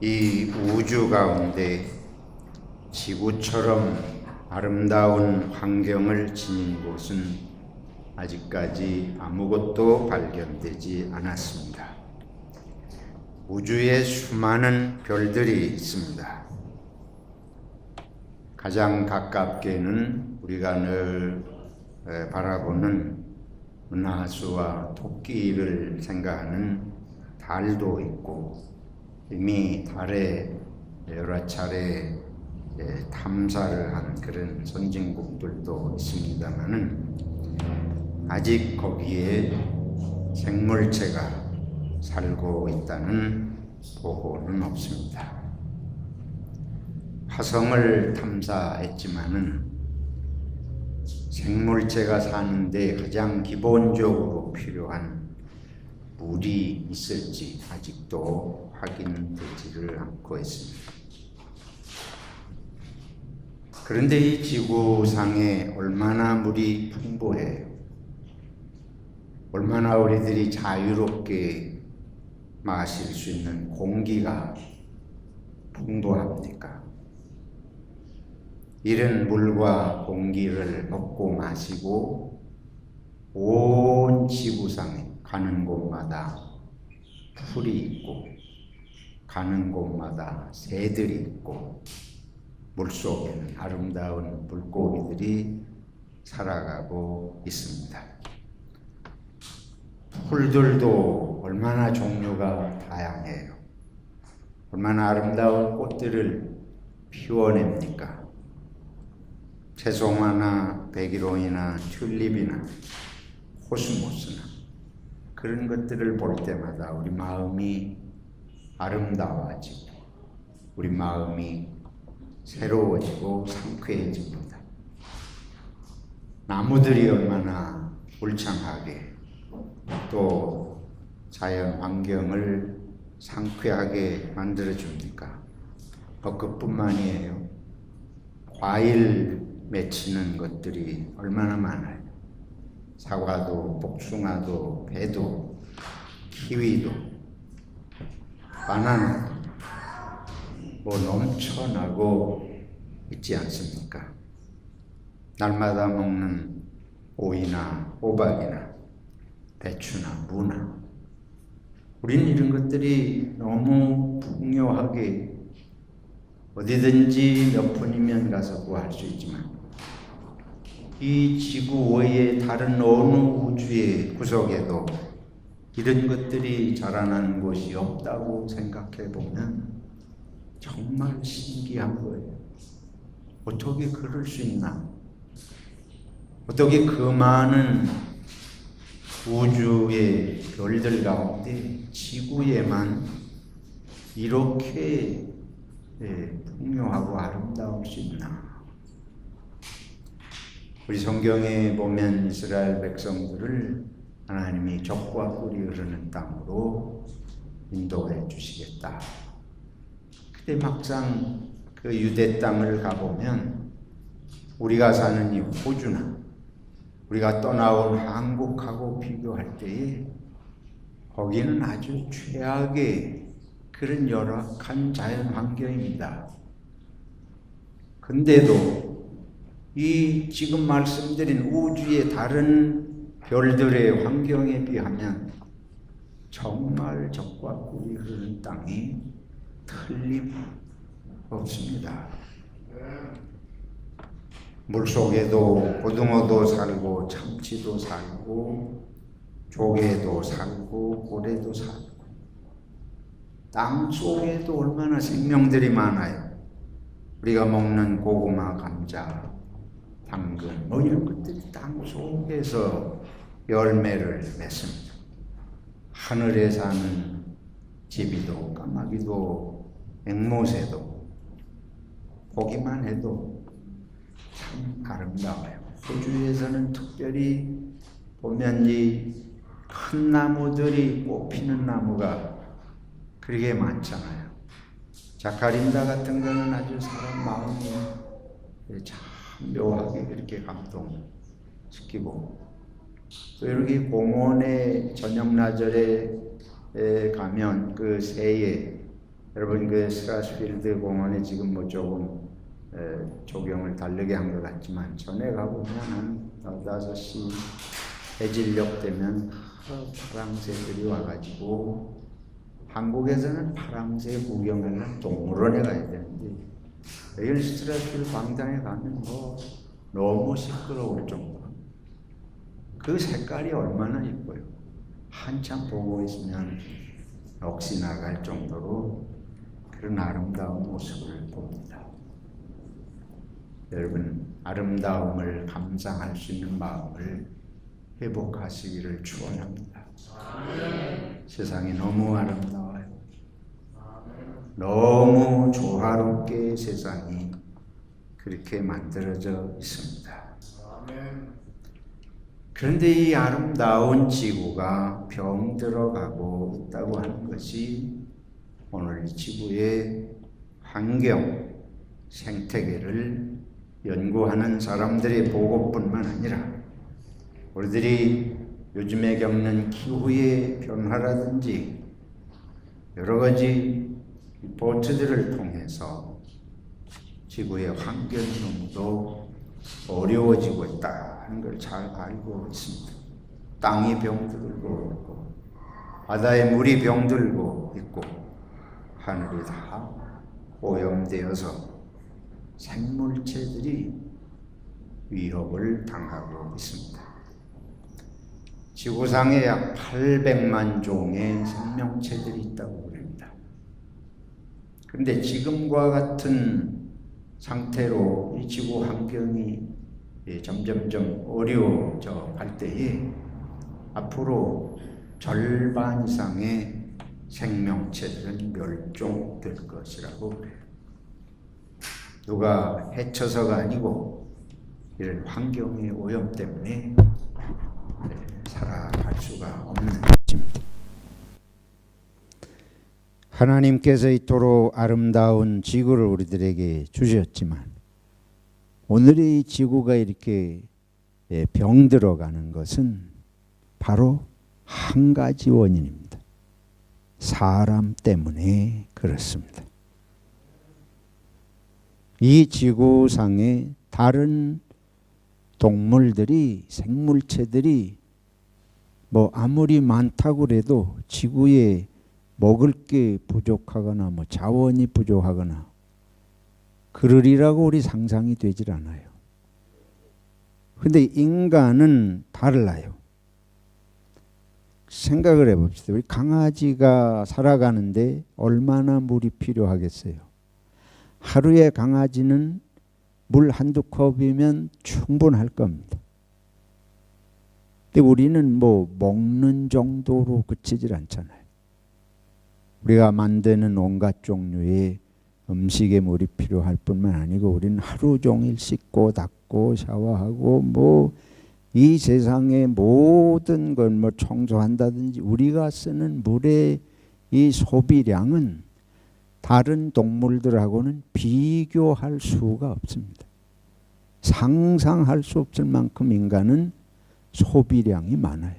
이 우주 가운데 지구처럼 아름다운 환경을 지닌 곳은 아직까지 아무것도 발견되지 않았습니다. 우주에 수많은 별들이 있습니다. 가장 가깝게는 우리가 늘 바라보는 은하수와 토끼를 생각하는 달도 있고, 이미 달에 여러 차례 탐사를 한 그런 선진국들도 있습니다만은 아직 거기에 생물체가 살고 있다는 보고는 없습니다. 화성을 탐사했지만은 생물체가 사는데 가장 기본적으로 필요한 물이 있을지 아직도 확인되지를 않고 있습니다. 그런데 이 지구상에 얼마나 물이 풍부해요. 얼마나 우리들이 자유롭게 마실 수 있는 공기가 풍부합니까? 이런 물과 공기를 먹고 마시고 온 지구상에 가는 곳마다 풀이 있고, 가는 곳마다 새들이 있고, 물속에는 아름다운 물고기들이 살아가고 있습니다. 풀들도 얼마나 종류가 다양해요. 얼마나 아름다운 꽃들을 피워냅니까? 채송화나 백일홍이나 튤립이나 코스모스나 그런 것들을 볼 때마다 우리 마음이 아름다워지고 우리 마음이 새로워지고 상쾌해집니다. 나무들이 얼마나 울창하게 또 자연 환경을 상쾌하게 만들어줍니까? 그것뿐만이에요. 과일 맺히는 것들이 얼마나 많아요. 사과도, 복숭아도, 배도, 키위도, 바나나도 넘쳐나고 있지 않습니까? 날마다 먹는 오이나 호박이나 배추나 무나, 우리는 이런 것들이 너무 풍요하게 어디든지 몇 분이면 가서 구할 수 있지만 이 지구 외의 다른 어느 우주의 구석에도 이런 것들이 자라나는 곳이 없다고 생각해 보면 정말 신기한 거예요. 어떻게 그럴 수 있나? 어떻게 그 많은 우주의 별들 가운데 지구에만 이렇게 풍요하고 아름다울 수 있나? 우리 성경에 보면 이스라엘 백성들을 하나님이 젖과 꿀이 흐르는 땅으로 인도해 주시겠다. 근데 막상 그 유대 땅을 가보면 우리가 사는 이 호주나 우리가 떠나온 한국하고 비교할 때에 거기는 아주 최악의 그런 열악한 자연 환경입니다. 근데도 이 지금 말씀드린 우주의 다른 별들의 환경에 비하면 정말 젖과 꿀이 흐르는 땅이 틀림없습니다. 물속에도 고등어도 살고 참치도 살고 조개도 살고 고래도 살고, 땅 속에도 얼마나 생명들이 많아요. 우리가 먹는 고구마, 감자, 당근 이런 것들이 땅 속에서 열매를 맺습니다. 하늘에 사는 제비도 까마귀도 앵무새도 보기만 해도 참 아름다워요. 호주에서는 특별히 보면 이 큰 나무들이 꽃피는 나무가 그렇게 많잖아요. 자카린다 같은 거는 아주 사람 마음이 참 묘하게 그렇게 감동시키고, 또 이렇게 공원에 저녁 나절에 가면 그 새의 여러분 그 스트라스필드 공원에 지금 뭐 조금 조경을 다르게 한 것 같지만 전에 가보면 한 5시 해질녘 되면 파랑새들이 와가지고 한국에서는 파랑새 구경하려면 동물원에 가야 되는데 여기 스트라스필드 광장에 가면 뭐 너무 시끄러울 정도로 그 색깔이 얼마나 예뻐요. 한참 보고 있으면 넋이 나갈 정도로 그런 아름다운 모습을 봅니다. 여러분 아름다움을 감상할 수 있는 마음을 회복하시기를 축원합니다. 세상이 너무 아름다워요. 너무 조화롭게 세상이 그렇게 만들어져 있습니다. 그런데 이 아름다운 지구가 병들어가고 있다고 하는 것이 오늘 이 지구의 환경, 생태계를 연구하는 사람들의 보고뿐만 아니라 우리들이 요즘에 겪는 기후의 변화라든지 여러 가지 리포트들을 통해서 지구의 환경 너무도 어려워지고 있다는 걸 잘 알고 있습니다. 땅이 병들고 있고 바다에 물이 병들고 있고 하늘이 다 오염되어서 생물체들이 위협을 당하고 있습니다. 지구상에 약 800만 종의 생명체들이 있다고 합니다. 그런데 지금과 같은 상태로 이 지구 환경이 점점점 어려워져 갈 때에 앞으로 절반 이상의 생명체들은 멸종될 것이라고 그래요. 누가 해쳐서가 아니고 이런 환경의 오염 때문에 살아갈 수가 없는 것입니다. 하나님께서 이토록 아름다운 지구를 우리들에게 주셨지만 오늘의 이 지구가 이렇게 병들어가는 것은 바로 한 가지 원인입니다. 사람 때문에 그렇습니다. 이 지구상에 다른 동물들이, 생물체들이 뭐 아무리 많다고 그래도 지구에 먹을 게 부족하거나 뭐 자원이 부족하거나 그러리라고 우리 상상이 되질 않아요. 근데 인간은 달라요. 생각을 해봅시다. 우리 강아지가 살아가는데 얼마나 물이 필요하겠어요. 하루에 강아지는 물 한두 컵이면 충분할 겁니다. 근데 우리는 뭐 먹는 정도로 그치질 않잖아요. 우리가 만드는 온갖 종류의 음식에 물이 필요할 뿐만 아니고 우리는 하루 종일 씻고 닦고 샤워하고 뭐 이 세상의 모든 걸 뭐 청소한다든지 우리가 쓰는 물의 이 소비량은 다른 동물들하고는 비교할 수가 없습니다. 상상할 수 없을 만큼 인간은 소비량이 많아요.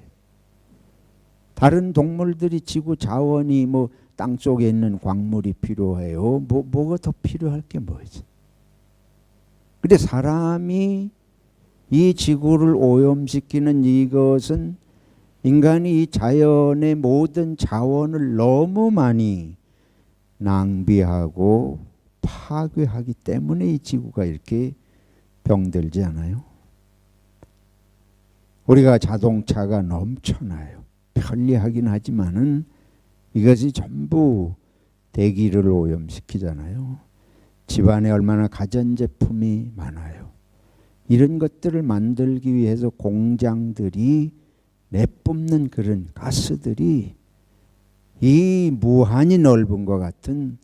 다른 동물들이 지구 자원이 뭐 땅속에 있는 광물이 필요해요. 뭐가 더 필요할 게 뭐지? 근데 사람이 이 지구를 오염시키는 이것은 인간이 이 자연의 모든 자원을 너무 많이 낭비하고 파괴하기 때문에 이 지구가 이렇게 병들지 않아요? 우리가 자동차가 넘쳐나요. 편리하긴 하지만은 이것이 전부 대기를 오염시키잖아요. 집안에 얼마나 가전제품이 많아요. 이런 것들을 만들기 위해서 공장들이 내뿜는 그런 가스들이 이 무한히 넓은 것 같은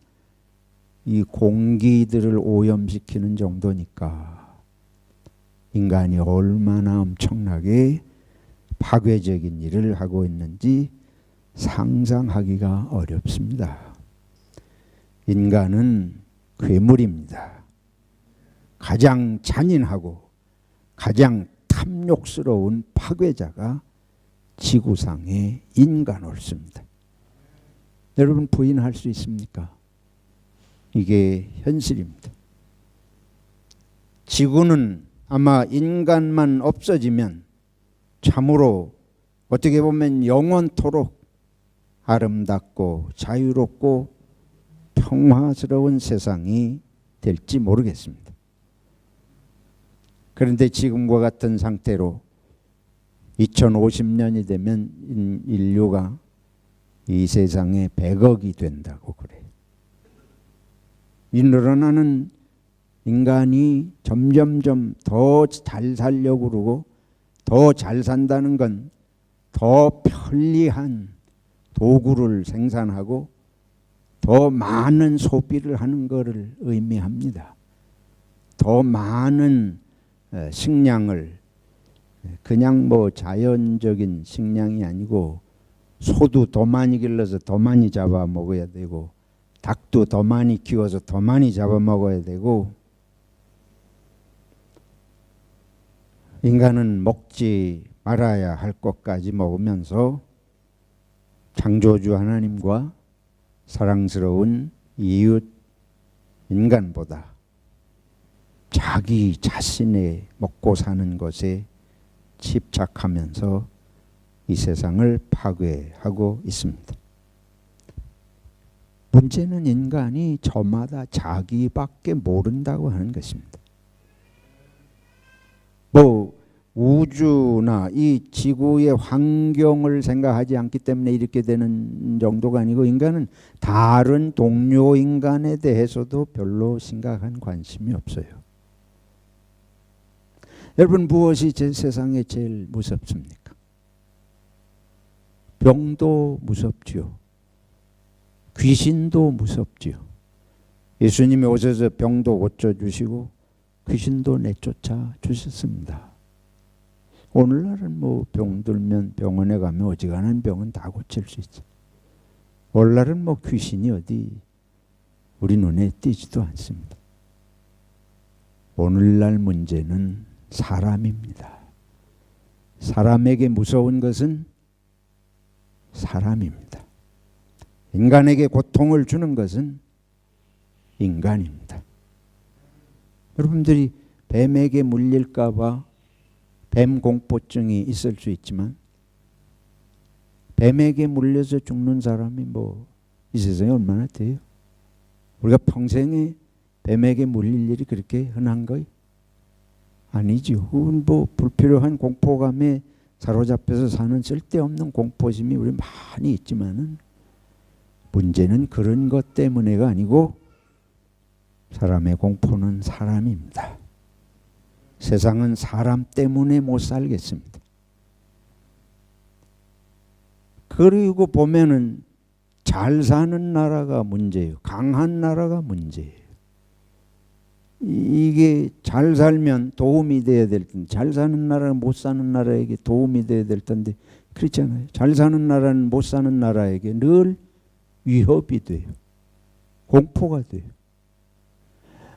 이 공기들을 오염시키는 정도니까 인간이 얼마나 엄청나게 파괴적인 일을 하고 있는지 상상하기가 어렵습니다. 인간은 괴물입니다. 가장 잔인하고 가장 탐욕스러운 파괴자가 지구상의 인간으로습니다. 여러분 부인할 수 있습니까? 이게 현실입니다. 지구는 아마 인간만 없어지면 참으로 어떻게 보면 영원토록 아름답고 자유롭고 평화스러운 세상이 될지 모르겠습니다. 그런데 지금과 같은 상태로 2050년이 되면 인류가 이 세상에 100억이 된다고 그래요. 이 늘어나는 인간이 점점점 더 잘 살려고 그러고 더 잘 산다는 건 더 편리한 도구를 생산하고 더 많은 소비를 하는 것을 의미합니다. 더 많은 식량을 그냥 뭐 자연적인 식량이 아니고 소도 더 많이 길러서 더 많이 잡아 먹어야 되고 닭도 더 많이 키워서 더 많이 잡아 먹어야 되고 인간은 먹지 말아야 할 것까지 먹으면서 창조주 하나님과 사랑스러운 이웃 인간보다 자기 자신의 먹고 사는 것에 집착하면서 이 세상을 파괴하고 있습니다. 문제는 인간이 저마다 자기밖에 모른다고 하는 것입니다. 뭐 우주나 이 지구의 환경을 생각하지 않기 때문에 이렇게 되는 정도가 아니고 인간은 다른 동료 인간에 대해서도 별로 심각한 관심이 없어요. 여러분 무엇이 제 세상에 제일 무섭습니까? 병도 무섭지요. 귀신도 무섭지요. 예수님이 오셔서 병도 고쳐주시고 귀신도 내쫓아 주셨습니다. 오늘날은 뭐 병 들면 병원에 가면 어지간한 병은 다 고칠 수 있죠. 오늘날은 뭐 귀신이 어디 우리 눈에 띄지도 않습니다. 오늘날 문제는 사람입니다. 사람에게 무서운 것은 사람입니다. 인간에게 고통을 주는 것은 인간입니다. 여러분들이 뱀에게 물릴까 봐 뱀 공포증이 있을 수 있지만 뱀에게 물려서 죽는 사람이 뭐 이 세상에 얼마나 돼요? 우리가 평생에 뱀에게 물릴 일이 그렇게 흔한 거예요? 아니죠. 뭐 불필요한 공포감에 사로잡혀서 사는 쓸데없는 공포심이 우리 많이 있지만은 문제는 그런 것 때문에가 아니고 사람의 공포는 사람입니다. 세상은 사람 때문에 못 살겠습니다. 그리고 보면은 잘 사는 나라가 문제예요. 강한 나라가 문제예요. 이게 잘 살면 도움이 돼야 될 텐데 잘 사는 나라는 못 사는 나라에게 도움이 돼야 될 텐데 그렇잖아요. 잘 사는 나라는 못 사는 나라에게 늘 위협이 돼요. 공포가 돼요.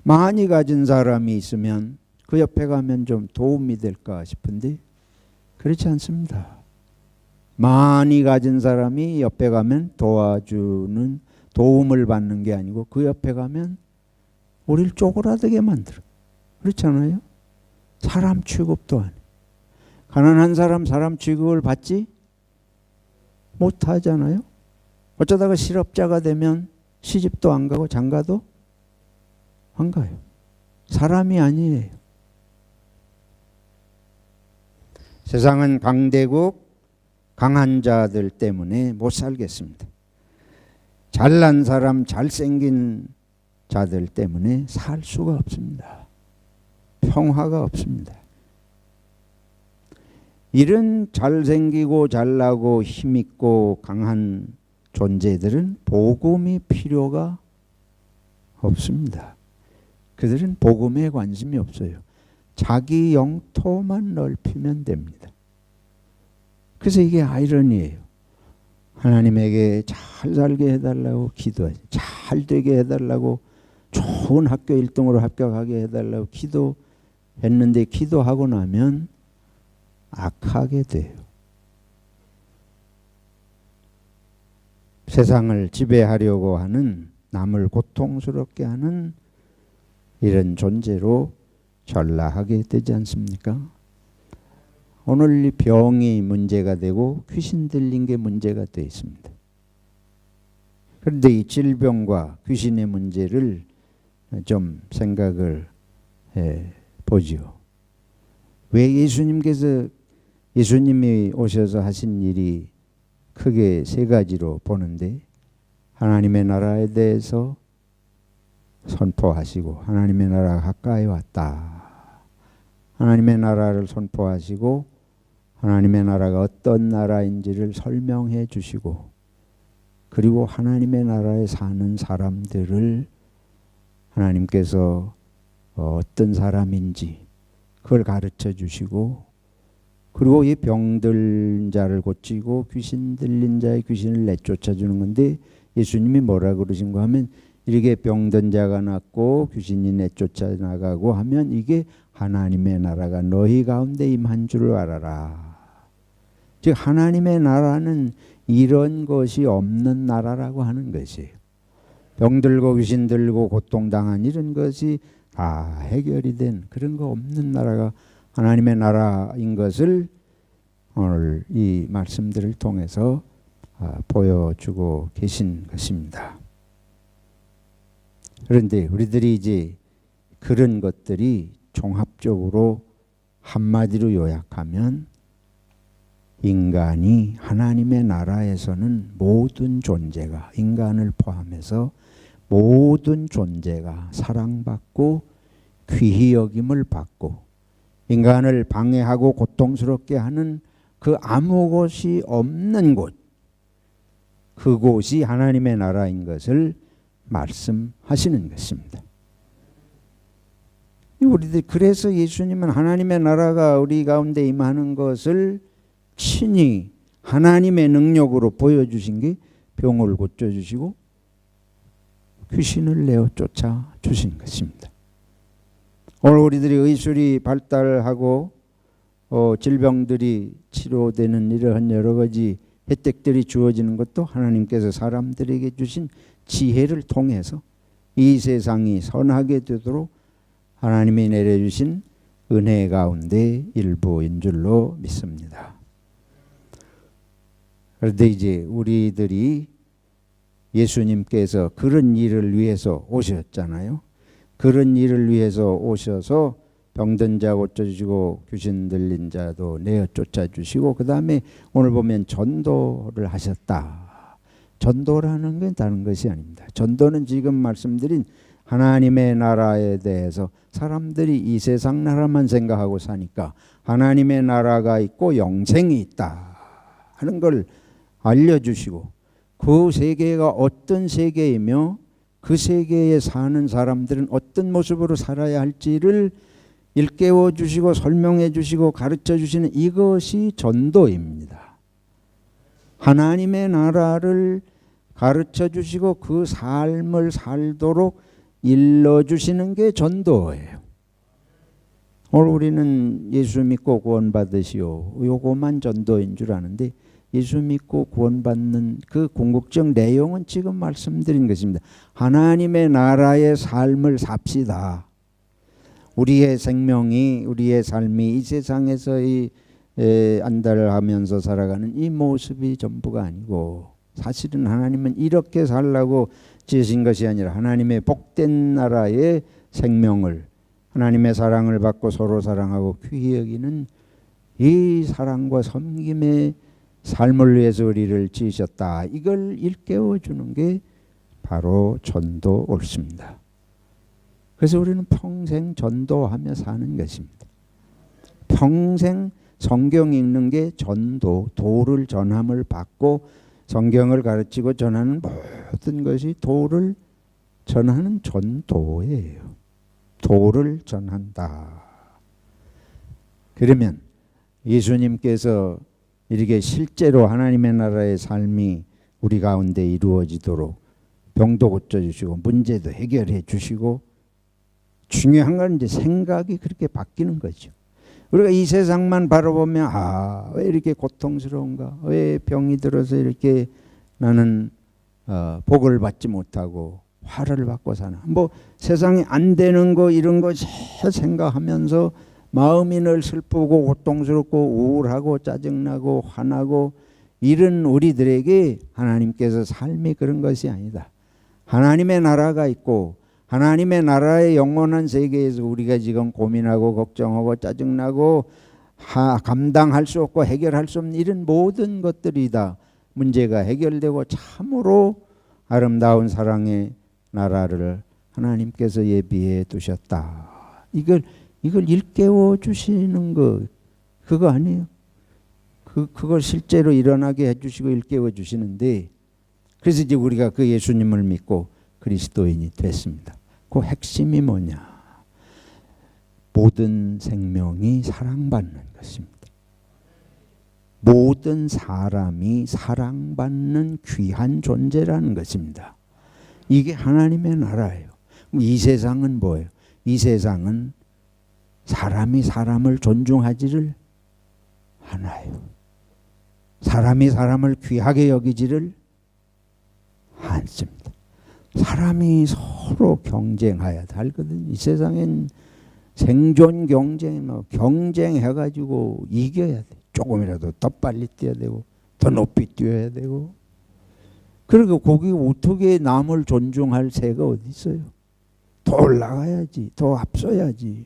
많이 가진 사람이 있으면 그 옆에 가면 좀 도움이 될까 싶은데 그렇지 않습니다. 많이 가진 사람이 옆에 가면 도와주는 도움을 받는 게 아니고 그 옆에 가면 우리를 쪼그라들게 만들어. 그렇잖아요. 사람 취급도 안 해. 가난한 사람 취급을 받지 못하잖아요. 어쩌다가 실업자가 되면 시집도 안 가고 장가도 안 가요. 사람이 아니에요. 세상은 강대국, 강한 자들 때문에 못 살겠습니다. 잘난 사람, 잘생긴 자들 때문에 살 수가 없습니다. 평화가 없습니다. 이런 잘생기고 잘나고 힘있고 강한 존재들은 복음이 필요가 없습니다. 그들은 복음에 관심이 없어요. 자기 영토만 넓히면 됩니다. 그래서 이게 아이러니예요. 하나님에게 잘 살게 해달라고 기도하지. 잘 되게 해달라고 좋은 학교 1등으로 합격하게 해달라고 기도했는데 기도하고 나면 악하게 돼요. 세상을 지배하려고 하는 남을 고통스럽게 하는 이런 존재로 전락하게 되지 않습니까? 오늘 이 병이 문제가 되고 귀신 들린 게 문제가 되어 있습니다. 그런데 이 질병과 귀신의 문제를 좀 생각을 보지요. 왜 예수님이 오셔서 하신 일이 크게 세 가지로 보는데, 하나님의 나라에 대해서 선포하시고 하나님의 나라가 가까이 왔다. 하나님의 나라를 선포하시고 하나님의 나라가 어떤 나라인지를 설명해 주시고, 그리고 하나님의 나라에 사는 사람들을 하나님께서 어떤 사람인지 그걸 가르쳐 주시고, 그리고 이 병든 자를 고치고 귀신 들린 자의 귀신을 내쫓아 주는 건데, 예수님이 뭐라 그러신가 하면, 이렇게 병든 자가 낫고 귀신이 내쫓아 나가고 하면 이게 하나님의 나라가 너희 가운데 임한 줄 알아라. 즉 하나님의 나라는 이런 것이 없는 나라라고 하는 것이에요. 병들고 귀신 들고 고통당한 이런 것이 다 해결이 된 그런 거 없는 나라가 하나님의 나라인 것을 오늘 이 말씀들을 통해서 보여주고 계신 것입니다. 그런데 우리들이 이제 그런 것들이 종합적으로 한마디로 요약하면, 인간이 하나님의 나라에서는 모든 존재가, 인간을 포함해서 모든 존재가 사랑받고 귀히 여김을 받고, 인간을 방해하고 고통스럽게 하는 그 아무 곳이 없는 곳, 그곳이 하나님의 나라인 것을 말씀하시는 것입니다. 우리들 그래서 예수님은 하나님의 나라가 우리 가운데 임하는 것을 친히 하나님의 능력으로 보여주신 게 병을 고쳐주시고 귀신을 내어 쫓아 주신 것입니다. 오늘 우리들이 의술이 발달하고 질병들이 치료되는 이러한 여러 가지 혜택들이 주어지는 것도 하나님께서 사람들에게 주신 지혜를 통해서 이 세상이 선하게 되도록 하나님이 내려주신 은혜 가운데 일부인 줄로 믿습니다. 그런데 이제 우리들이 예수님께서 그런 일을 위해서 오셨잖아요. 그런 일을 위해서 오셔서 병든 자 고쳐주시고 귀신 들린 자도 내어 쫓아주시고, 그 다음에 오늘 보면 전도를 하셨다. 전도라는 건 다른 것이 아닙니다. 전도는 지금 말씀드린 하나님의 나라에 대해서, 사람들이 이 세상 나라만 생각하고 사니까 하나님의 나라가 있고 영생이 있다 하는 걸 알려주시고, 그 세계가 어떤 세계이며 그 세계에 사는 사람들은 어떤 모습으로 살아야 할지를 일깨워 주시고 설명해 주시고 가르쳐 주시는 이것이 전도입니다. 하나님의 나라를 가르쳐 주시고 그 삶을 살도록 일러주시는 게 전도예요. 오늘 우리는 예수 믿고 구원받으시오, 요거만 전도인 줄 아는데, 예수 믿고 구원받는 그 궁극적 내용은 지금 말씀드린 것입니다. 하나님의 나라의 삶을 삽시다. 우리의 생명이, 우리의 삶이 이 세상에서 안달하면서 살아가는 이 모습이 전부가 아니고, 사실은 하나님은 이렇게 살라고 지으신 것이 아니라 하나님의 복된 나라의 생명을, 하나님의 사랑을 받고 서로 사랑하고 귀히 여기는 이 사랑과 섬김의 삶을 위해서 우리를 지으셨다. 이걸 일깨워 주는 게 바로 전도 옳습니다. 그래서 우리는 평생 전도하며 사는 것입니다. 평생 성경 읽는 게 전도, 도를 전함을 받고 성경을 가르치고 전하는 모든 것이 도를 전하는 전도예요. 도를 전한다. 그러면 예수님께서 이렇게 실제로 하나님의 나라의 삶이 우리 가운데 이루어지도록 병도 고쳐주시고 문제도 해결해 주시고, 중요한 건 이제 생각이 그렇게 바뀌는 거죠. 우리가 이 세상만 바라보면 왜 이렇게 고통스러운가, 왜 병이 들어서 이렇게 나는 복을 받지 못하고 화를 받고 사나. 뭐 세상에 안 되는 거 이런 거 생각하면서 마음이 늘 슬프고 고통스럽고 우울하고 짜증나고 화나고 이런 우리들에게 하나님께서 삶이 그런 것이 아니다. 하나님의 나라가 있고 하나님의 나라의 영원한 세계에서 우리가 지금 고민하고 걱정하고 짜증나고 감당할 수 없고 해결할 수 없는 이런 모든 것들이 다 문제가 해결되고 참으로 아름다운 사랑의 나라를 하나님께서 예비해 두셨다. 이걸 일깨워 주시는 거 그거 아니에요. 그걸 실제로 일어나게 해주시고 일깨워 주시는데 그래서 이제 우리가 그 예수님을 믿고 그리스도인이 됐습니다. 그 핵심이 뭐냐? 모든 생명이 사랑받는 것입니다. 모든 사람이 사랑받는 귀한 존재라는 것입니다. 이게 하나님의 나라예요. 이 세상은 뭐예요? 이 세상은 사람이 사람을 존중하지를 않아요. 사람이 사람을 귀하게 여기지를 않습니다. 사람이 서로 경쟁해야 살거든요. 이 세상엔 생존 경쟁, 경쟁해가지고 이겨야 돼. 조금이라도 더 빨리 뛰어야 되고, 더 높이 뛰어야 되고. 그리고 거기 어떻게 남을 존중할 새가 어디 있어요? 더 올라가야지, 더 앞서야지.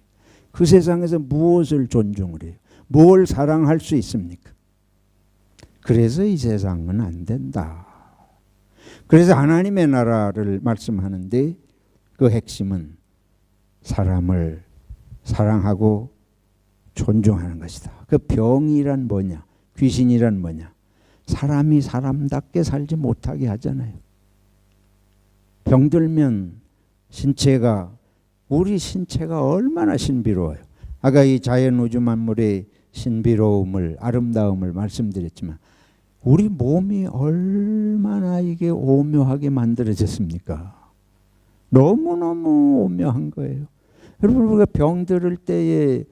그 세상에서 무엇을 존중을 해요? 뭘 사랑할 수 있습니까? 그래서 이 세상은 안 된다. 그래서 하나님의 나라를 말씀하는데 그 핵심은 사람을 사랑하고 존중하는 것이다. 그 병이란 뭐냐? 귀신이란 뭐냐? 사람이 사람답게 살지 못하게 하잖아요. 병들면 우리 신체가 얼마나 신비로워요. 아까 이 자연 우주 만물의 신비로움을 아름다움을 말씀드렸지만 우리 몸이 얼마나 이게 오묘하게 만들어졌습니까? 너무너무 오묘한 거예요. 여러분 우리가 병들을 때에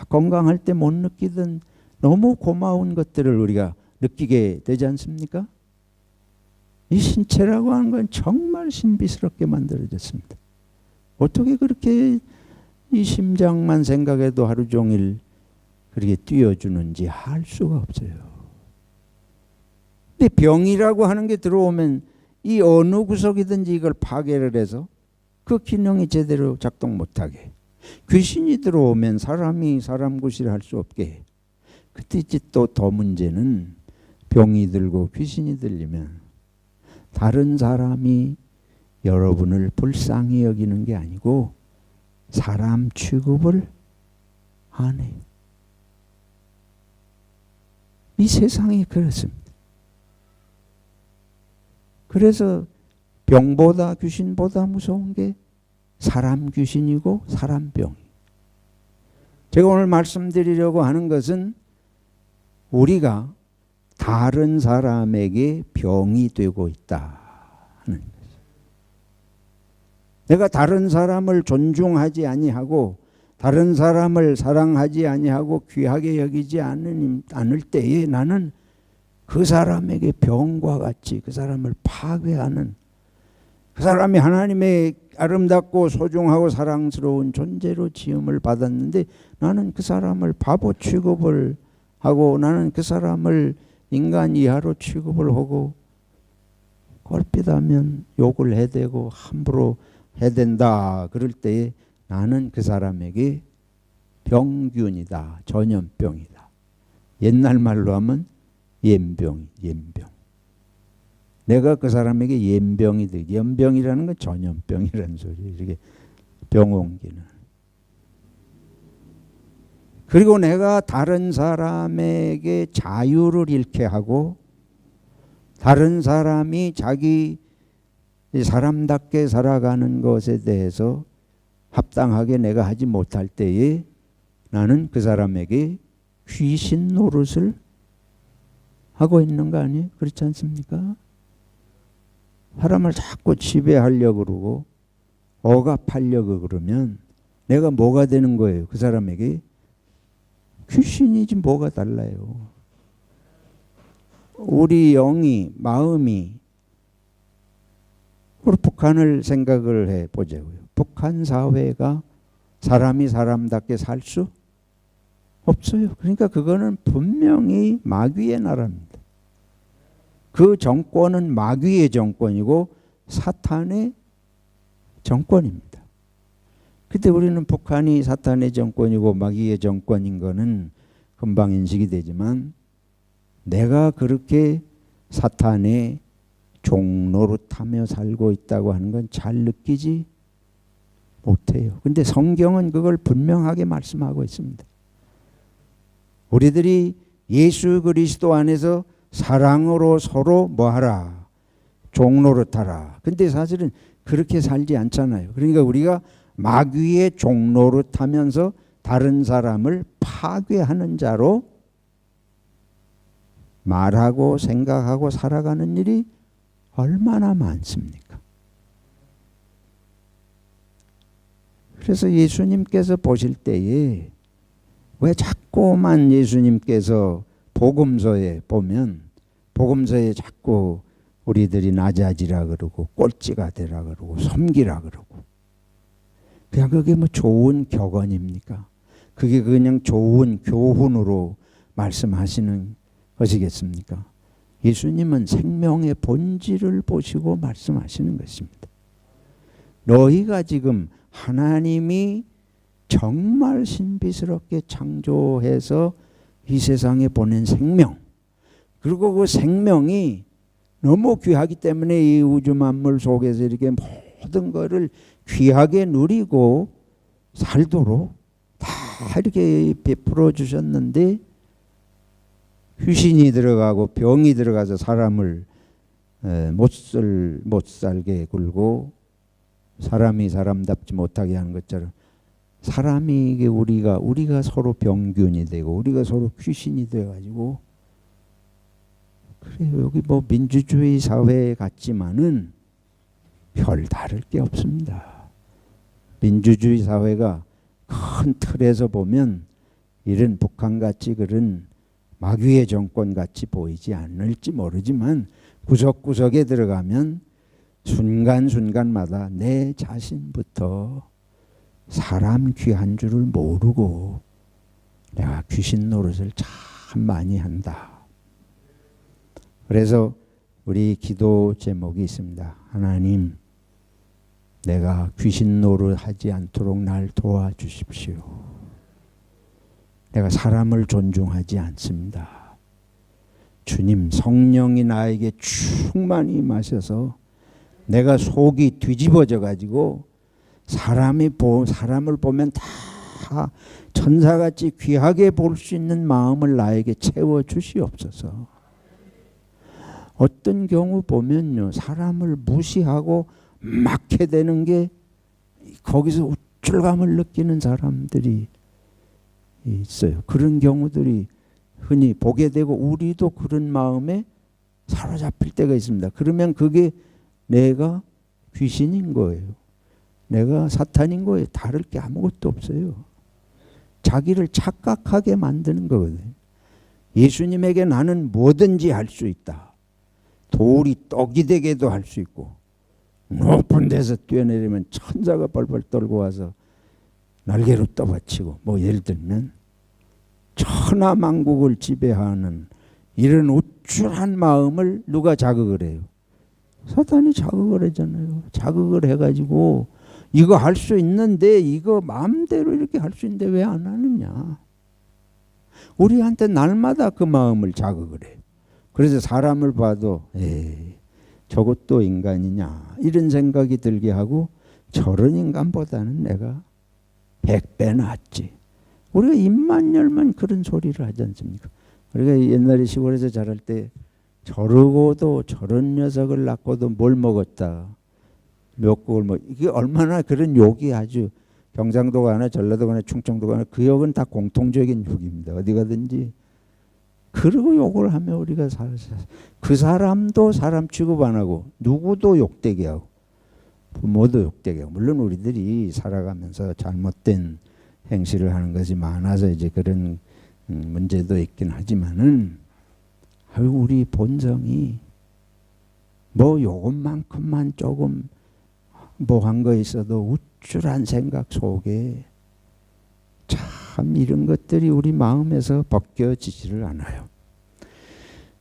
건강할 때 못 느끼던 너무 고마운 것들을 우리가 느끼게 되지 않습니까? 이 신체라고 하는 건 정말 신비스럽게 만들어졌습니다. 어떻게 그렇게 이 심장만 생각해도 하루 종일 그렇게 뛰어주는지 알 수가 없어요. 근데 병이라고 하는 게 들어오면 이 어느 구석이든지 이걸 파괴를 해서 그 기능이 제대로 작동 못하게. 귀신이 들어오면 사람이 사람 구실을 할 수 없게 해. 그때 이제 또 더 문제는 병이 들고 귀신이 들리면 다른 사람이 여러분을 불쌍히 여기는 게 아니고 사람 취급을 안 해요. 이 세상이 그렇습니다. 그래서 병보다 귀신보다 무서운 게 사람 귀신이고 사람 병. 제가 오늘 말씀드리려고 하는 것은 우리가 다른 사람에게 병이 되고 있다 하는 거죠. 내가 다른 사람을 존중하지 아니하고 다른 사람을 사랑하지 아니하고 귀하게 여기지 않을 때에 나는 그 사람에게 병과 같이 그 사람을 파괴하는 그 사람이 하나님의 아름답고 소중하고 사랑스러운 존재로 지음을 받았는데 나는 그 사람을 바보 취급을 하고 나는 그 사람을 인간 이하로 취급을 하고 꼴빛하면 욕을 해대고 함부로 해댄다. 그럴 때에 나는 그 사람에게 병균이다. 전염병이다. 옛날 말로 하면 옌병. 내가 그 사람에게 옌병이 되고 연병이라는 건 전염병이라는 소리예요. 이렇게 병 옮기는. 그리고 내가 다른 사람에게 자유를 잃게 하고 다른 사람이 자기 사람답게 살아가는 것에 대해서 합당하게 내가 하지 못할 때에 나는 그 사람에게 귀신 노릇을 하고 있는 거 아니에요? 그렇지 않습니까? 사람을 자꾸 지배하려고 그러고 억압하려고 그러면 내가 뭐가 되는 거예요? 그 사람에게 귀신이지 뭐가 달라요. 우리 영이 마음이 우리 북한을 생각을 해보자고요. 북한 사회가 사람이 사람답게 살 수 없어요. 그러니까 그거는 분명히 마귀의 나라입니다. 그 정권은 마귀의 정권이고 사탄의 정권입니다. 그때 우리는 북한이 사탄의 정권이고 마귀의 정권인 거는 금방 인식이 되지만 내가 그렇게 사탄의 종노릇하며 살고 있다고 하는 건 잘 느끼지 못해요. 근데 성경은 그걸 분명하게 말씀하고 있습니다. 우리들이 예수 그리스도 안에서 사랑으로 서로 뭐하라? 종노릇하라. 근데 사실은 그렇게 살지 않잖아요. 그러니까 우리가 마귀의 종노릇하면서 다른 사람을 파괴하는 자로 말하고 생각하고 살아가는 일이 얼마나 많습니까? 그래서 예수님께서 보실 때에 왜 자꾸만 예수님께서 복음서에 보면 복음서에 자꾸 우리들이 낮아지라 그러고 꼴찌가 되라 그러고 섬기라 그러고 그냥 그게 뭐 좋은 격언입니까? 그게 그냥 좋은 교훈으로 말씀하시는 것이겠습니까? 예수님은 생명의 본질을 보시고 말씀하시는 것입니다. 너희가 지금 하나님이 정말 신비스럽게 창조해서 이 세상에 보낸 생명, 그리고 그 생명이 너무 귀하기 때문에 이 우주 만물 속에서 이렇게 모든 것을 귀하게 누리고 살도록 다 이렇게 베풀어 주셨는데 귀신이 들어가고 병이 들어가서 사람을 못 살게 굴고 사람이 사람답지 못하게 하는 것처럼 사람이 이게 우리가 서로 병균이 되고 우리가 서로 귀신이 돼 가지고 그래요. 여기 뭐 민주주의 사회 같지만은 별 다를 게 없습니다. 민주주의 사회가 큰 틀에서 보면 이런 북한같이 그런 마귀의 정권같이 보이지 않을지 모르지만 구석구석에 들어가면 순간순간마다 내 자신부터 사람 귀한 줄을 모르고 내가 귀신 노릇을 참 많이 한다. 그래서 우리 기도 제목이 있습니다. 하나님, 내가 귀신 노릇하지 않도록 날 도와주십시오. 내가 사람을 존중하지 않습니다. 주님, 성령이 나에게 충만히 임하셔서 내가 속이 뒤집어져 가지고 사람을 보면 다 천사같이 귀하게 볼 수 있는 마음을 나에게 채워 주시옵소서. 어떤 경우 보면요, 사람을 무시하고 막게 되는 게 거기서 우쭐감을 느끼는 사람들이 있어요. 그런 경우들이 흔히 보게 되고 우리도 그런 마음에 사로잡힐 때가 있습니다. 그러면 그게 내가 귀신인 거예요. 내가 사탄인 거예요. 다를 게 아무것도 없어요. 자기를 착각하게 만드는 거거든요. 예수님에게 나는 뭐든지 할 수 있다. 돌이 떡이 되게도 할 수 있고 높은 데서 뛰어내리면 천사가 벌벌 떨고 와서 날개로 떠받치고 뭐 예를 들면 천하만국을 지배하는 이런 우쭐한 마음을 누가 자극을 해요? 사탄이 자극을 하잖아요. 자극을 해가지고 이거 할 수 있는데 이거 마음대로 이렇게 할 수 있는데 왜 안 하느냐. 우리한테 날마다 그 마음을 자극을 해요. 그래서 사람을 봐도 에이 저것도 인간이냐 이런 생각이 들게 하고 저런 인간보다는 내가 100배 낫지. 우리가 입만 열면 그런 소리를 하지 않습니까? 우리가 옛날에 시골에서 자랄 때 저러고도 저런 녀석을 낳고도 뭘 먹었다. 미역국을 이게 얼마나 그런 욕이 아주 경상도 가나 전라도 가나 충청도 가나 그 욕은 다 공통적인 욕입니다. 어디 가든지. 그러고 욕을 하면 우리가 그 사람도 사람 취급 안 하고 누구도 욕되게 하고 부모도 욕되게 하고 물론 우리들이 살아가면서 잘못된 행실을 하는 것이 많아서 이제 그런 문제도 있긴 하지만은 우리 본성이 뭐 요것만큼만 조금 뭐한 거 있어도 우쭐한 생각 속에 참 이런 것들이 우리 마음에서 벗겨지지를 않아요.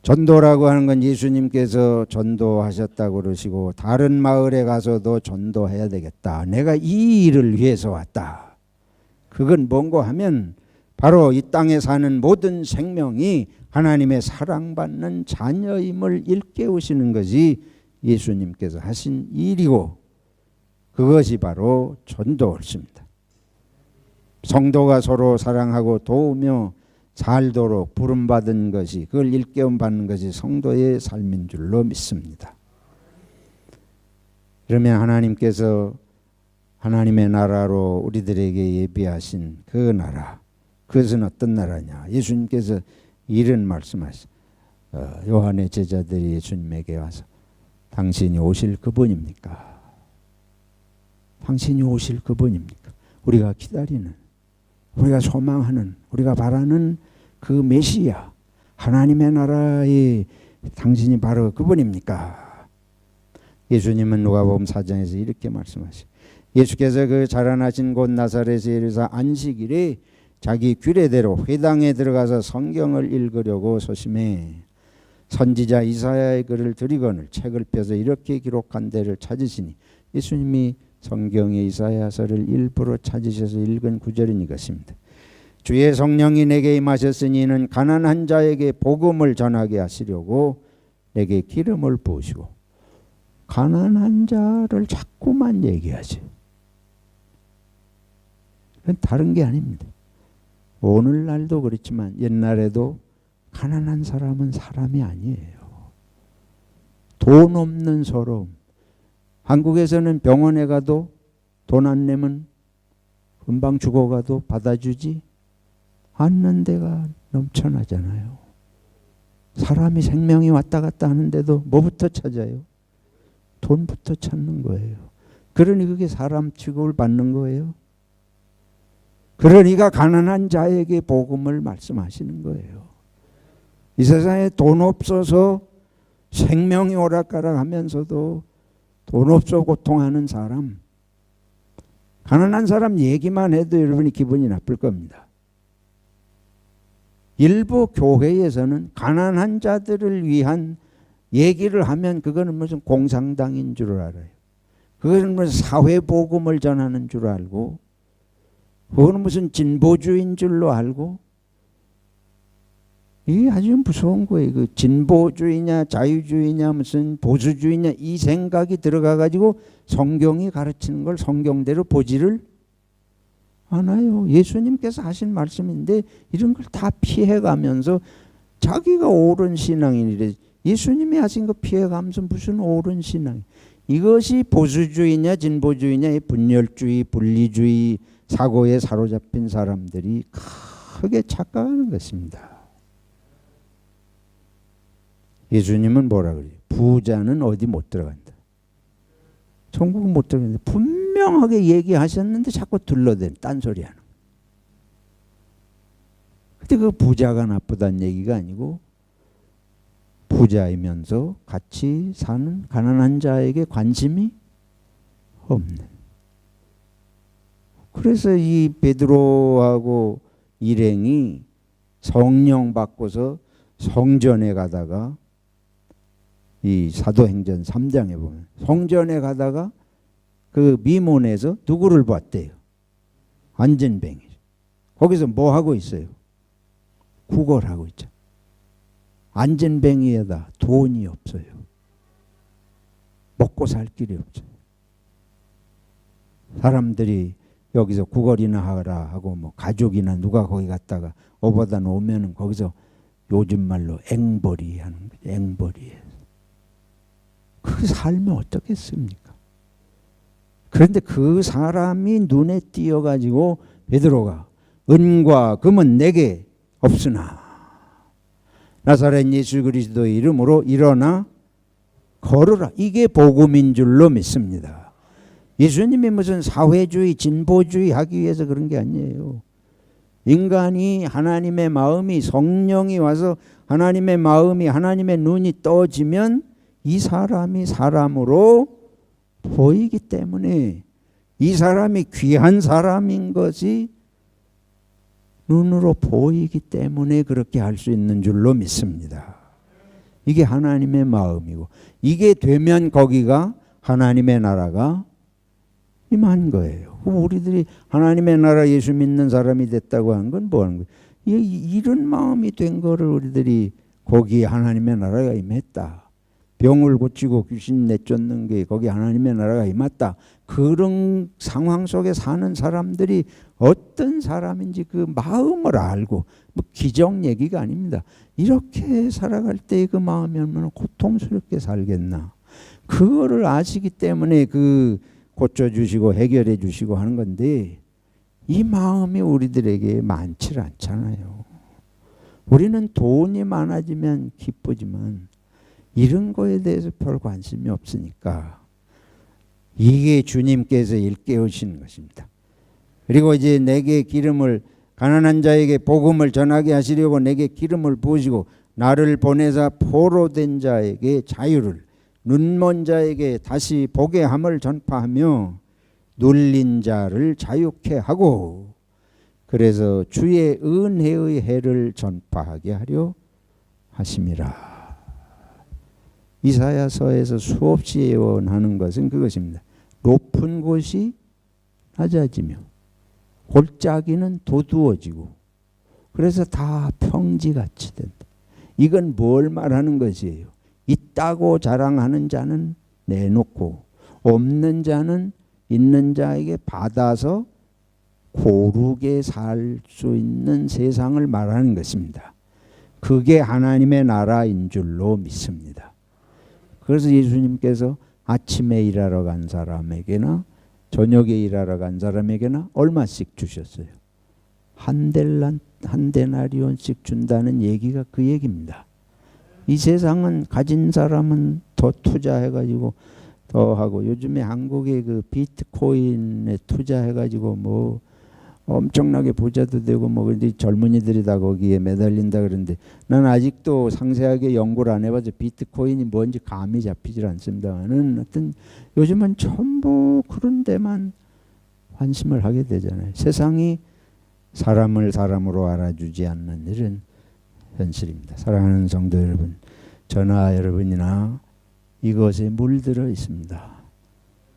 전도라고 하는 건 예수님께서 전도하셨다고 그러시고 다른 마을에 가서도 전도해야 되겠다. 내가 이 일을 위해서 왔다. 그건 뭔고 하면 바로 이 땅에 사는 모든 생명이 하나님의 사랑받는 자녀임을 일깨우시는 것이 예수님께서 하신 일이고 그것이 바로 전도였습니다. 성도가 서로 사랑하고 도우며 살도록 부름받은 것이 그걸 일깨움 받는 것이 성도의 삶인 줄로 믿습니다. 그러면 하나님께서 하나님의 나라로 우리들에게 예비하신 그 나라 그것은 어떤 나라냐. 예수님께서 이런 말씀하셨어요. 요한의 제자들이 예수님에게 와서 당신이 오실 그분입니까? 당신이 오실 그분입니까? 우리가 기다리는 우리가 소망하는 우리가 바라는 그 메시아 하나님의 나라의 당신이 바로 그분입니까? 예수님은 누가복음 4장에서 이렇게 말씀하시죠. 예수께서 그 자라나신 곳 나사렛에 이르사 안식일에 자기 규례대로 회당에 들어가서 성경을 읽으려고 소심해 선지자 이사야의 글을 들이거늘 책을 펴서 이렇게 기록한 데를 찾으시니 예수님이 성경의 이사야서를 일부러 찾으셔서 읽은 구절은 이것입니다. 주의 성령이 내게 임하셨으니 이는 가난한 자에게 복음을 전하게 하시려고 내게 기름을 부으시고 가난한 자를 자꾸만 얘기하지. 그건 다른 게 아닙니다. 오늘날도 그렇지만 옛날에도 가난한 사람은 사람이 아니에요. 돈 없는 서러움. 한국에서는 병원에 가도 돈 안 내면 금방 죽어가도 받아주지 않는 데가 넘쳐나잖아요. 사람이 생명이 왔다 갔다 하는데도 뭐부터 찾아요? 돈부터 찾는 거예요. 그러니 그게 사람 취급을 받는 거예요. 그러니까 가난한 자에게 복음을 말씀하시는 거예요. 이 세상에 돈 없어서 생명이 오락가락 하면서도 돈 없어 고통하는 사람, 가난한 사람 얘기만 해도 여러분이 기분이 나쁠 겁니다. 일부 교회에서는 가난한 자들을 위한 얘기를 하면 그거는 무슨 공산당인 줄 알아요. 그거는 무슨 사회복음을 전하는 줄 알고 그거는 무슨 진보주의인 줄로 알고 이게 아주 무서운 거예요. 그 진보주의냐 자유주의냐 무슨 보수주의냐 이 생각이 들어가 가지고 성경이 가르치는 걸 성경대로 보지를 않아요. 예수님께서 하신 말씀인데 이런 걸 다 피해가면서 자기가 옳은 신앙인이래. 예수님이 하신 거 피해가면서 무슨 옳은 신앙. 이것이 보수주의냐 진보주의냐 분열주의 분리주의 사고에 사로잡힌 사람들이 크게 착각하는 것입니다. 예수님은 뭐라 그래요? 부자는 어디 못 들어간다. 천국은 못 들어간다. 분명하게 얘기하셨는데 자꾸 둘러댄 딴소리 하는 거예요. 근데 그 부자가 나쁘다는 얘기가 아니고 부자이면서 같이 사는 가난한 자에게 관심이 없는. 그래서 이 베드로하고 일행이 성령 받고서 성전에 가다가 이 사도행전 3장에 보면 성전에 가다가 그 미문에서 누구를 봤대요? 안전뱅이. 거기서 뭐 하고 있어요? 구걸하고 있죠. 안전뱅이에다 돈이 없어요. 먹고 살 길이 없어요. 사람들이 여기서 구걸이나 하라 하고 뭐 가족이나 누가 거기 갔다가 오보다 놓으면은 거기서 요즘 말로 앵벌이 하는 거죠. 앵벌이에요. 그 살면 어떻겠습니까? 그런데 그 사람이 눈에 띄어가지고 베드로가 은과 금은 내게 없으나 나사렛 예수 그리스도의 이름으로 일어나 걸으라. 이게 복음인 줄로 믿습니다. 예수님이 무슨 사회주의 진보주의 하기 위해서 그런 게 아니에요. 인간이 하나님의 마음이 성령이 와서 하나님의 마음이 하나님의 눈이 떠지면 이 사람이 사람으로 보이기 때문에 이 사람이 귀한 사람인 것이 눈으로 보이기 때문에 그렇게 할 수 있는 줄로 믿습니다. 이게 하나님의 마음이고 이게 되면 거기가 하나님의 나라가 임한 거예요. 우리들이 하나님의 나라 예수 믿는 사람이 됐다고 한 건 뭐 하는 거예요? 이런 마음이 된 거를 우리들이 거기에 하나님의 나라가 임했다. 병을 고치고 귀신 내쫓는 게 거기 하나님의 나라가 임했다. 그런 상황 속에 사는 사람들이 어떤 사람인지 그 마음을 알고 뭐 기적 얘기가 아닙니다. 이렇게 살아갈 때 그 마음이 얼마나 고통스럽게 살겠나. 그거를 아시기 때문에 그 고쳐주시고 해결해 주시고 하는 건데 이 마음이 우리들에게 많지 않잖아요. 우리는 돈이 많아지면 기쁘지만 이런 거에 대해서 별 관심이 없으니까 이게 주님께서 일깨우시는 것입니다. 그리고 이제 내게 기름을 가난한 자에게 복음을 전하게 하시려고 내게 기름을 부으시고 나를 보내사 포로된 자에게 자유를 눈먼 자에게 다시 보게 함을 전파하며 눌린 자를 자유케 하고 그래서 주의 은혜의 해를 전파하게 하려 하심이라. 이사야서에서 수없이 예언하는 것은 그것입니다. 높은 곳이 낮아지며 골짜기는 도두어지고 그래서 다 평지같이 된다. 이건 뭘 말하는 것이에요? 있다고 자랑하는 자는 내놓고 없는 자는 있는 자에게 받아서 고르게 살 수 있는 세상을 말하는 것입니다. 그게 하나님의 나라인 줄로 믿습니다. 그래서 예수님께서 아침에 일하러 간 사람에게나 저녁에 일하러 간 사람에게나 얼마씩 주셨어요? 한 데나리온씩 준다는 얘기가 그 얘기입니다. 이 세상은 가진 사람은 더 투자해가지고 더 하고 요즘에 한국의 그 비트코인에 투자해가지고 뭐 엄청나게 부자도 되고 뭐 근데 젊은이들이 다 거기에 매달린다 그러는데 나는 아직도 상세하게 연구를 안 해봐서 비트코인이 뭔지 감이 잡히질 않습니다만은 어떤 요즘은 전부 그런 데만 관심을 하게 되잖아요. 세상이 사람을 사람으로 알아주지 않는 일은 현실입니다. 사랑하는 성도 여러분, 저나 여러분이나 이것에 물들어 있습니다.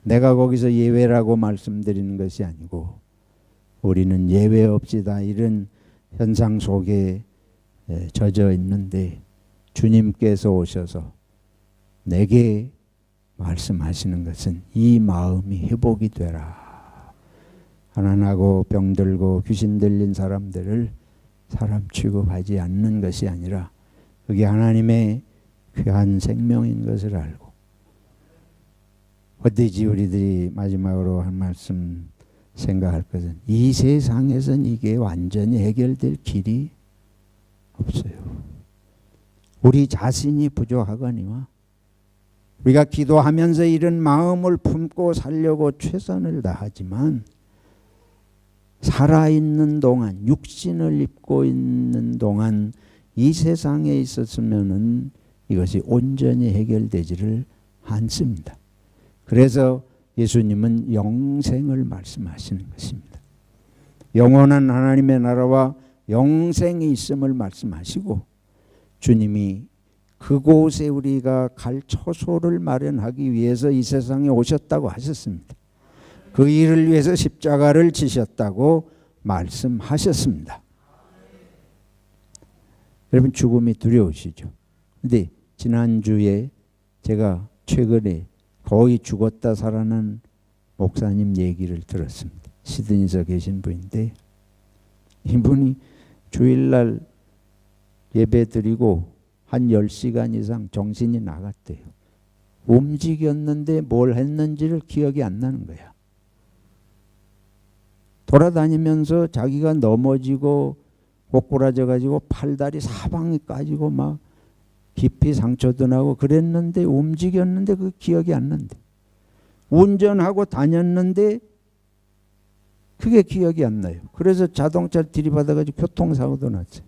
내가 거기서 예외라고 말씀드리는 것이 아니고 우리는 예외 없이 다 이런 현상 속에 젖어 있는데 주님께서 오셔서 내게 말씀하시는 것은 이 마음이 회복이 되라. 가난하고 병들고 귀신 들린 사람들을 사람 취급하지 않는 것이 아니라 그게 하나님의 귀한 생명인 것을 알고 어디지 우리들이 마지막으로 한 말씀 생각할 것은 이 세상에선 이게 완전히 해결될 길이 없어요. 우리 자신이 부족하거니와 우리가 기도하면서 이런 마음을 품고 살려고 최선을 다하지만 살아있는 동안 육신을 입고 있는 동안 이 세상에 있었으면은 이것이 온전히 해결되지를 않습니다. 그래서 예수님은 영생을 말씀하시는 것입니다. 영원한 하나님의 나라와 영생이 있음을 말씀하시고 주님이 그곳에 우리가 갈 처소를 마련하기 위해서 이 세상에 오셨다고 하셨습니다. 그 일을 위해서 십자가를 지셨다고 말씀하셨습니다. 여러분 죽음이 두려우시죠? 근데 지난주에 제가 최근에 거의 죽었다 살아난 목사님 얘기를 들었습니다. 시드니에서 계신 분인데 이분이 주일날 예배 드리고 한 10시간 이상 정신이 나갔대요. 움직였는데 뭘 했는지를 기억이 안 나는 거야. 돌아다니면서 자기가 넘어지고 꼬꾸라져 가지고 팔다리 사방이 까지고 막 깊이 상처도 나고 그랬는데 움직였는데 그 기억이 안 난대. 운전하고 다녔는데 그게 기억이 안 나요. 그래서 자동차를 들이받아가지고 교통사고도 났어요.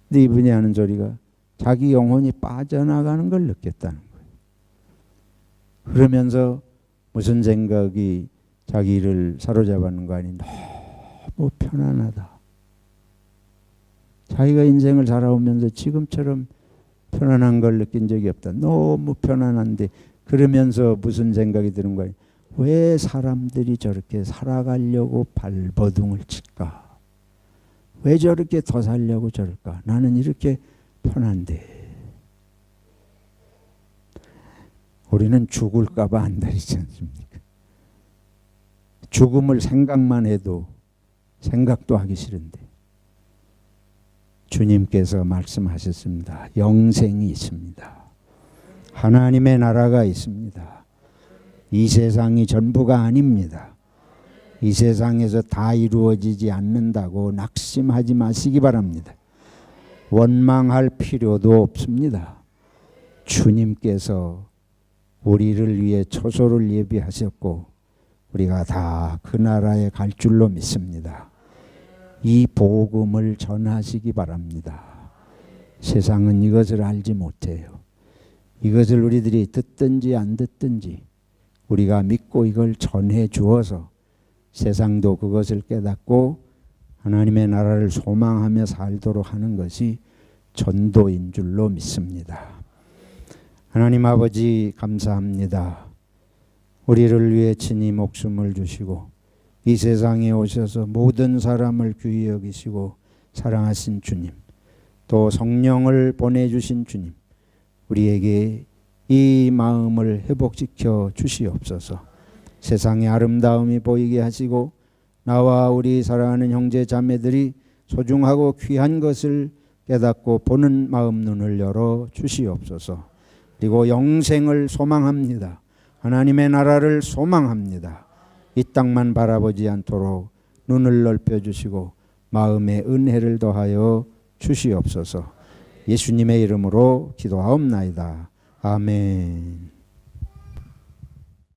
근데 이분이 하는 소리가 자기 영혼이 빠져나가는 걸 느꼈다는 거예요. 그러면서 무슨 생각이 자기를 사로잡는 거 아니, 너무 편안하다. 자기가 인생을 살아오면서 지금처럼 편안한 걸 느낀 적이 없다. 너무 편안한데, 그러면서 무슨 생각이 드는 거야? 왜 사람들이 저렇게 살아가려고 발버둥을 칠까? 왜 저렇게 더 살려고 저럴까? 나는 이렇게 편한데. 우리는 죽을까 봐 안달이지 않습니까? 죽음을 생각만 해도 생각도 하기 싫은데 주님께서 말씀하셨습니다. 영생이 있습니다. 하나님의 나라가 있습니다. 이 세상이 전부가 아닙니다. 이 세상에서 다 이루어지지 않는다고 낙심하지 마시기 바랍니다. 원망할 필요도 없습니다. 주님께서 우리를 위해 초소를 예비하셨고 우리가 다 그 나라에 갈 줄로 믿습니다. 이 복음을 전하시기 바랍니다. 세상은 이것을 알지 못해요. 이것을 우리들이 듣든지 안 듣든지 우리가 믿고 이걸 전해 주어서 세상도 그것을 깨닫고 하나님의 나라를 소망하며 살도록 하는 것이 전도인 줄로 믿습니다. 하나님 아버지 감사합니다. 우리를 위해 친히 목숨을 주시고 이 세상에 오셔서 모든 사람을 귀히 여기시고 사랑하신 주님, 또 성령을 보내주신 주님, 우리에게 이 마음을 회복시켜 주시옵소서. 세상의 아름다움이 보이게 하시고 나와 우리 사랑하는 형제 자매들이 소중하고 귀한 것을 깨닫고 보는 마음 눈을 열어 주시옵소서. 그리고 영생을 소망합니다. 하나님의 나라를 소망합니다. 이 땅만 바라보지 않도록 눈을 넓혀주시고 마음의 은혜를 더하여 주시옵소서. 예수님의 이름으로 기도하옵나이다. 아멘.